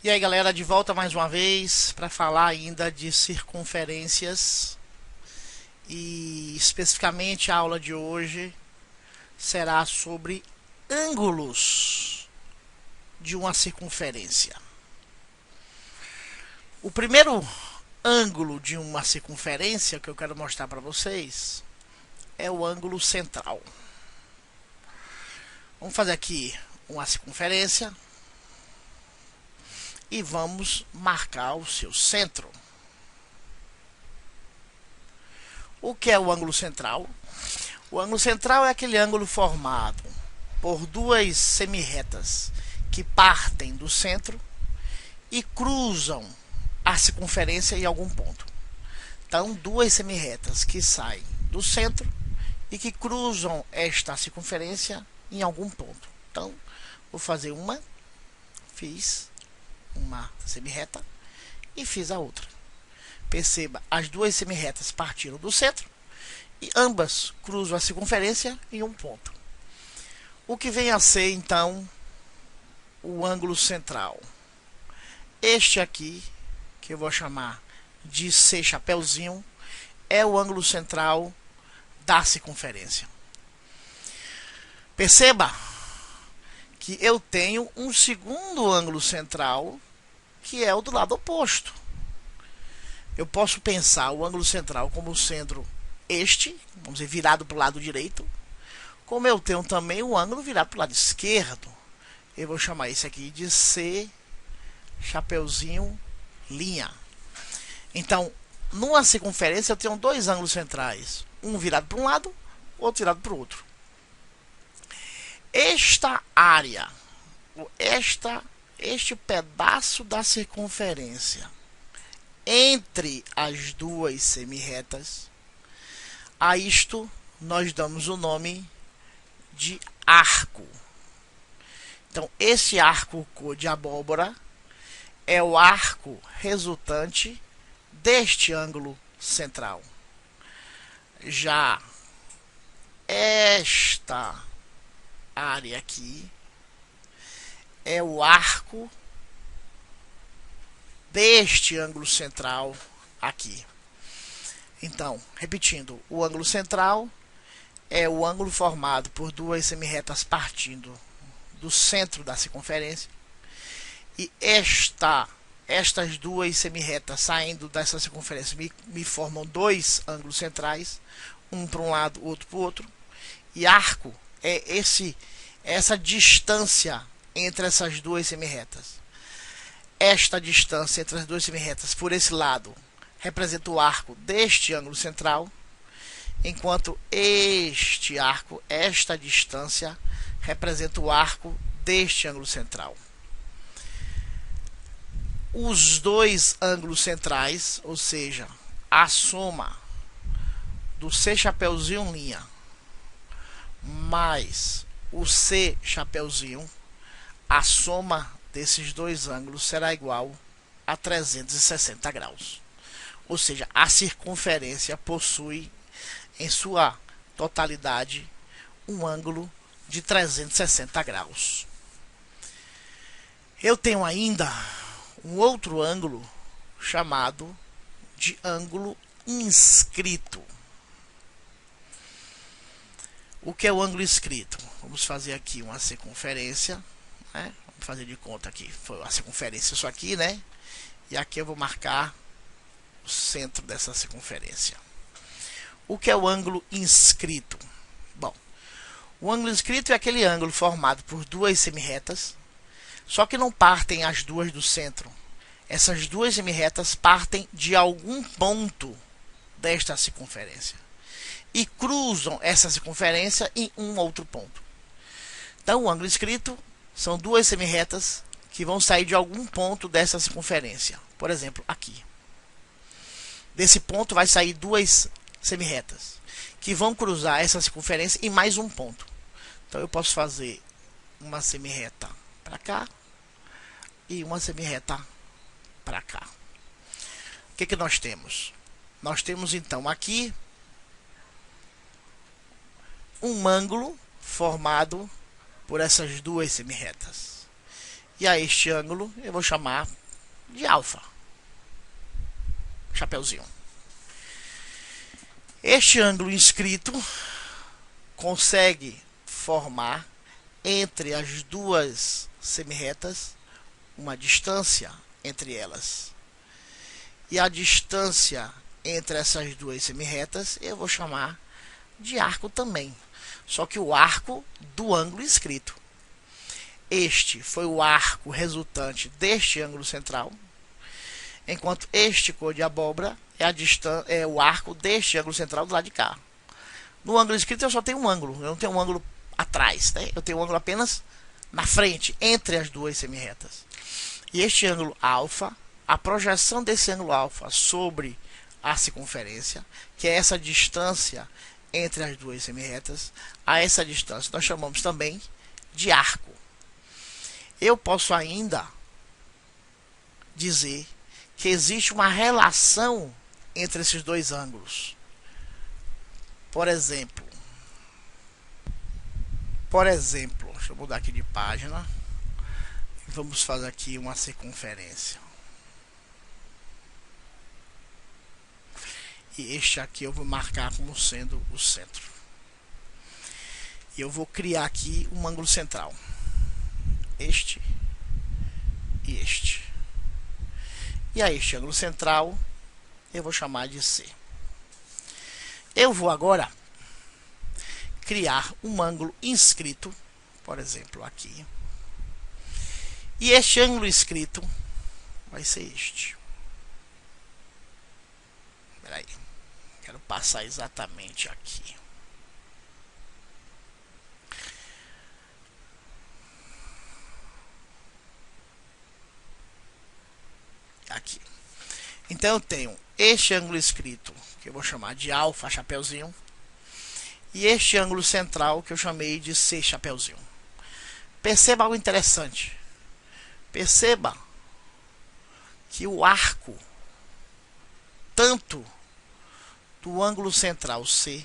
E aí galera, de volta mais uma vez para falar ainda de circunferências e especificamente a aula de hoje será sobre ângulos de uma circunferência. O primeiro ângulo de uma circunferência que eu quero mostrar para vocês é o ângulo central. Vamos fazer aqui uma circunferência e vamos marcar o seu centro. O que é o ângulo central? O ângulo central é aquele ângulo formado por duas semirretas que partem do centro e cruzam a circunferência em algum ponto. Então, duas semirretas que saem do centro e que cruzam esta circunferência em algum ponto. Então, vou fazer uma, fiz uma semirreta e fiz a outra. Perceba, as duas semirretas partiram do centro e ambas cruzam a circunferência em um ponto. O que vem a ser então o ângulo central? Este aqui, que eu vou chamar de C chapeuzinho, é o ângulo central da circunferência. Perceba que eu tenho um segundo ângulo central, que é o do lado oposto. Eu posso pensar o ângulo central como sendo este, vamos dizer, virado para o lado direito, como eu tenho também o ângulo virado para o lado esquerdo. Eu vou chamar esse aqui de C chapeuzinho linha. Então, numa circunferência eu tenho dois ângulos centrais, um virado para um lado, outro virado para o outro. Esta área, este pedaço da circunferência entre as duas semirretas, a isto nós damos o nome de arco. Então, esse arco cor de abóbora é o arco resultante deste ângulo central. Já esta área aqui é o arco deste ângulo central aqui. Então, repetindo, o ângulo central é o ângulo formado por duas semirretas partindo do centro da circunferência e estas duas semirretas saindo dessa circunferência me formam dois ângulos centrais, um para um lado, outro para o outro. E arco é essa distância entre essas duas semirretas. Esta distância entre as duas semirretas por esse lado representa o arco deste ângulo central, enquanto este arco, esta distância, representa o arco deste ângulo central. Os dois ângulos centrais, ou seja, a soma do C chapeuzinho linha mais o C chapeuzinho, a soma desses dois ângulos será igual a 360 graus. Ou seja, a circunferência possui em sua totalidade um ângulo de 360 graus. Eu tenho ainda um outro ângulo chamado de ângulo inscrito. O que é o ângulo inscrito? Vamos fazer aqui uma circunferência, né? Vamos fazer de conta que foi a circunferência isso aqui, né? E aqui eu vou marcar o centro dessa circunferência. O que é o ângulo inscrito? Bom, o ângulo inscrito é aquele ângulo formado por duas semirretas, só que não partem as duas do centro. Essas duas semirretas partem de algum ponto desta circunferência e cruzam essa circunferência em um outro ponto. Então, o ângulo inscrito são duas semirretas que vão sair de algum ponto dessa circunferência. Por exemplo, aqui. Desse ponto vai sair duas semirretas que vão cruzar essa circunferência em mais um ponto. Então, eu posso fazer uma semirreta para cá e uma semirreta para cá. O que nós temos? Nós temos então aqui um ângulo formado por essas duas semirretas. E a este ângulo eu vou chamar de alfa, chapeuzinho. Este ângulo inscrito consegue formar entre as duas semirretas uma distância entre elas. E a distância entre essas duas semirretas eu vou chamar de arco também. Só que o arco do ângulo inscrito. Este foi o arco resultante deste ângulo central, enquanto este cor de abóbora é o arco deste ângulo central do lado de cá. No ângulo inscrito eu só tenho um ângulo, eu não tenho um ângulo atrás, né? Eu tenho um ângulo apenas na frente, entre as duas semirretas. E este ângulo alfa, a projeção desse ângulo alfa sobre a circunferência, que é essa distância entre as duas semirretas, a essa distância nós chamamos também de arco. Eu posso ainda dizer que existe uma relação entre esses dois ângulos. Por exemplo, deixa eu mudar aqui de página. Vamos fazer aqui uma circunferência. E este aqui eu vou marcar como sendo o centro. E eu vou criar aqui um ângulo central. Este e este. E a este ângulo central eu vou chamar de C. Eu vou agora criar um ângulo inscrito, por exemplo, aqui. E este ângulo inscrito vai ser este. Espera aí. Quero passar exatamente aqui. Aqui. Então eu tenho este ângulo inscrito, que eu vou chamar de alfa, chapeuzinho, e este ângulo central, que eu chamei de C, chapeuzinho. Perceba algo interessante. Perceba que o arco, tanto do ângulo central C,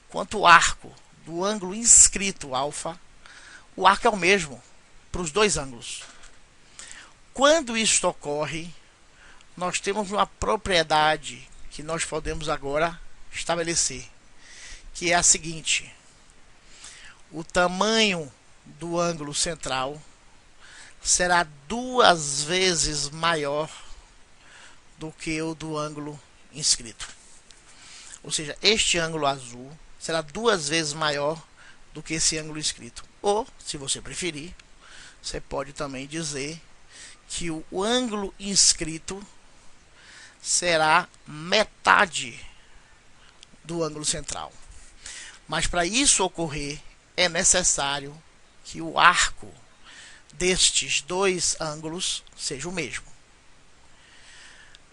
quanto o arco do ângulo inscrito alfa, o arco é o mesmo para os dois ângulos. Quando isto ocorre, nós temos uma propriedade que nós podemos agora estabelecer, que é a seguinte: o tamanho do ângulo central será 2 vezes maior do que o do ângulo inscrito. Ou seja, este ângulo azul será 2 vezes maior do que esse ângulo inscrito. Ou, se você preferir, você pode também dizer que o ângulo inscrito será metade do ângulo central. Mas para isso ocorrer, é necessário que o arco destes dois ângulos seja o mesmo.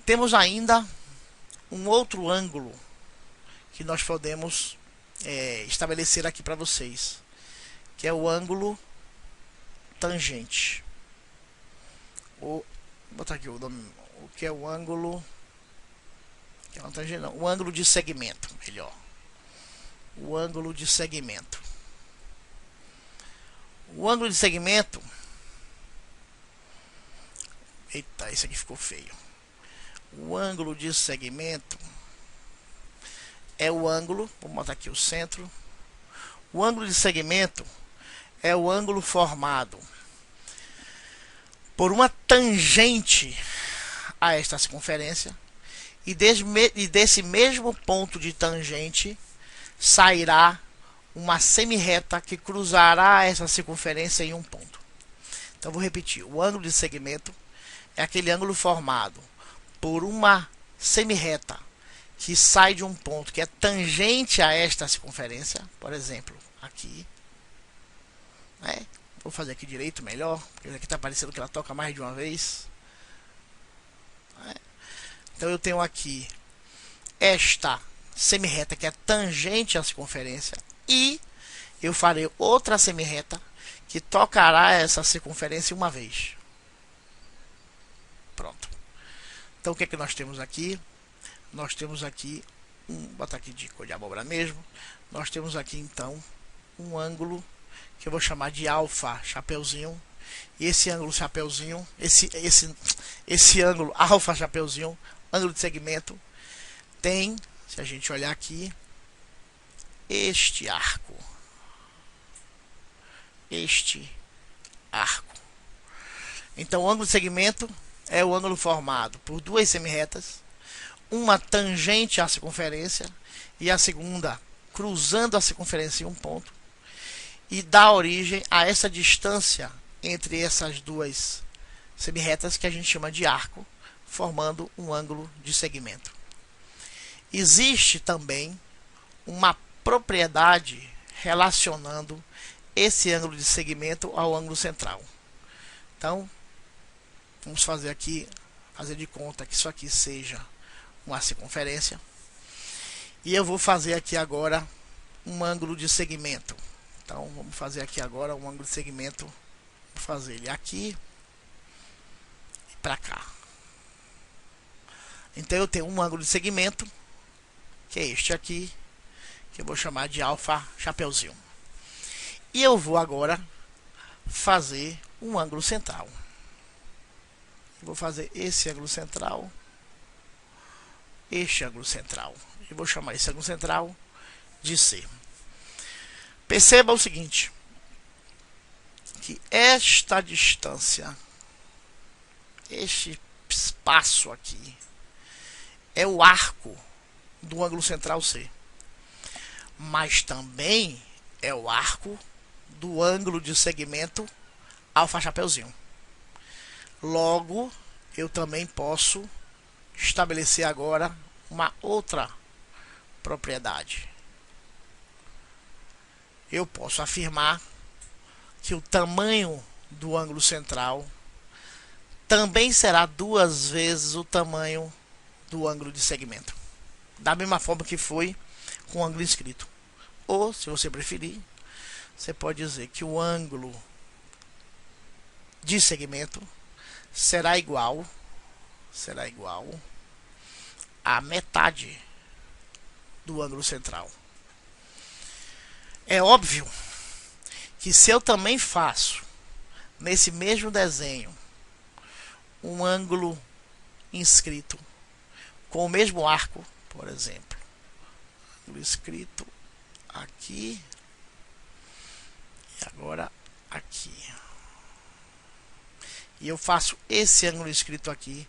Temos ainda um outro ângulo que nós podemos estabelecer aqui para vocês, que é o ângulo tangente. Vou botar aqui o nome, o que é o ângulo, que é uma tangente, não, o ângulo de segmento, melhor. O ângulo de segmento. O ângulo de segmento. Eita, esse aqui ficou feio. O ângulo de segmento é o ângulo, vou botar aqui o centro. O ângulo de segmento é o ângulo formado por uma tangente a esta circunferência, e desse mesmo ponto de tangente sairá uma semirreta que cruzará essa circunferência em um ponto. Então vou repetir: o ângulo de segmento é aquele ângulo formado por uma semirreta que sai de um ponto que é tangente a esta circunferência, por exemplo, aqui, né? Vou fazer aqui direito melhor, porque aqui está parecendo que ela toca mais de uma vez. Então eu tenho aqui esta semirreta que é tangente à circunferência, e eu farei outra semirreta que tocará essa circunferência uma vez. Pronto. Então o que é que nós temos aqui? Nós temos aqui, vou botar aqui de cor de abóbora mesmo, nós temos aqui então um ângulo que eu vou chamar de alfa, chapeuzinho, E esse ângulo chapeuzinho, esse ângulo alfa chapeuzinho, ângulo de segmento, tem, se a gente olhar aqui, este arco. Então o ângulo de segmento é o ângulo formado por duas semirretas, uma tangente à circunferência e a segunda cruzando a circunferência em um ponto, e dá origem a essa distância entre essas duas semirretas que a gente chama de arco, formando um ângulo de segmento. Existe também uma propriedade relacionando esse ângulo de segmento ao ângulo central. Então, vamos fazer aqui, fazer de conta que isso aqui seja uma circunferência. E eu vou fazer aqui agora um ângulo de segmento. Então, vamos fazer aqui agora um ângulo de segmento. Vou fazer ele aqui e para cá. Então, eu tenho um ângulo de segmento, que é este aqui, que eu vou chamar de alfa chapeuzinho. E eu vou agora fazer um ângulo central. Vou fazer esse ângulo central, este ângulo central. E vou chamar esse ângulo central de C. Perceba o seguinte, que esta distância, este espaço aqui, é o arco do ângulo central C. Mas também é o arco do ângulo de segmento alfa chapeuzinho. Logo, eu também posso estabelecer agora uma outra propriedade. Eu posso afirmar que o tamanho do ângulo central também será 2 vezes o tamanho do ângulo de segmento. Da mesma forma que foi com o ângulo inscrito. Ou, se você preferir, você pode dizer que o ângulo de segmento será igual a metade do ângulo central. É óbvio que se eu também faço nesse mesmo desenho um ângulo inscrito com o mesmo arco, por exemplo, ângulo inscrito aqui e agora aqui, e eu faço esse ângulo inscrito aqui,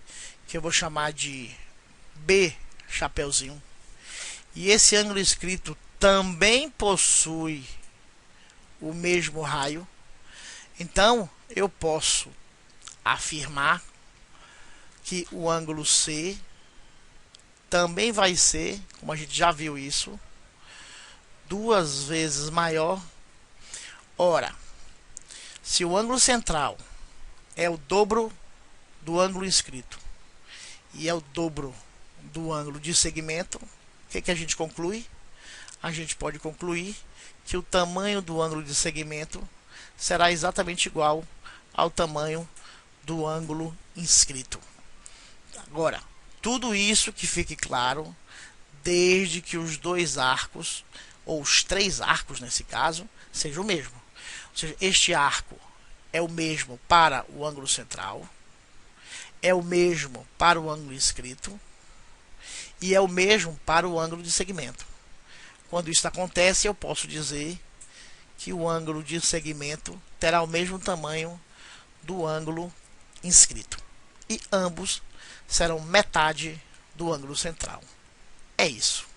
que eu vou chamar de B chapeuzinho, e esse ângulo inscrito também possui o mesmo raio. Então eu posso afirmar que o ângulo C também vai ser, como a gente já viu isso, 2 vezes maior. Ora, se o ângulo central é o dobro do ângulo inscrito e é o dobro do ângulo de segmento, o que a gente conclui? A gente pode concluir que o tamanho do ângulo de segmento será exatamente igual ao tamanho do ângulo inscrito. Agora, tudo isso que fique claro, desde que os 2 arcos, ou os 3 arcos nesse caso, sejam o mesmo. Ou seja, este arco é o mesmo para o ângulo central, é o mesmo para o ângulo inscrito e é o mesmo para o ângulo de segmento. Quando isso acontece, eu posso dizer que o ângulo de segmento terá o mesmo tamanho do ângulo inscrito. E ambos serão metade do ângulo central. É isso.